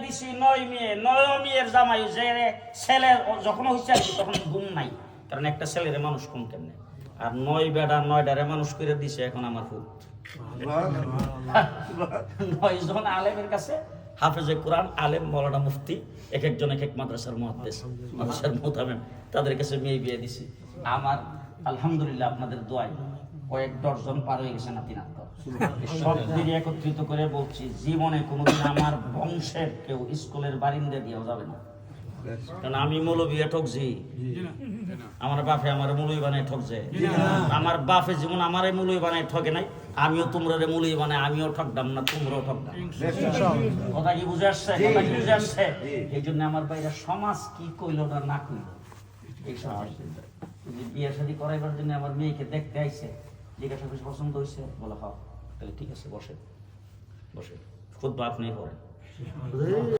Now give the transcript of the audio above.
দিছি 9 মেয়ে, 9 মেয়ের জামাই যে ছেলে যখন হইছে তখন ঘুম নাই, কারণ একটা ছেলের মানুষ কম কেমনে, আর 9 বেটা 9টারে মানুষ করে দিছে এখন আমার খুব 9 জন আলেমের কাছে হাফেজে কোরআন, আলেম, মাওলানা মুফতি, এক একজন এক এক মাদ্রাসার মুহাদ্দিস, মাদ্রাসার মুতামিম, তাদের কাছে মেয়ে বিয়ে দিছি। আমার আলহামদুলিল্লাহ আপনাদের দোয়ায় কয়েক ডজন পার হয়ে গেছে নাতি নাতক। সব দিকে একত্রিত করে বলছি, জীবনে কোনোদিন আমার বংশের কেউ স্কুলের বারিন্দা দিয়েও যাবে না, কারণ আমি মৌলবী ঠকছি, আমার বাপে আমার মৌলবী বানায় ঠকছে, আমার বাপে যেমন আমার মৌলবী বানায় ঠকে নাই, আমিও তোমরা মৌলবী বানায় আমিও ঠকদাম না, তোমরাও ঠকদাম। কথা কি বুঝে আসছে? কথা কি বুঝে আসছে? এই জন্য আমার বাইরে সমাজ কি কইল না কইল এই সমাজ বিয়ে শাদী করাইবার জন্য আমার মেয়েকে দেখতে আইছে, জিজ্ঞাসা করে পছন্দ হয়েছে, বলে হ্যাঁ, তাহলে ঠিক আছে, বসে বসে খুতবা আপনি করেন।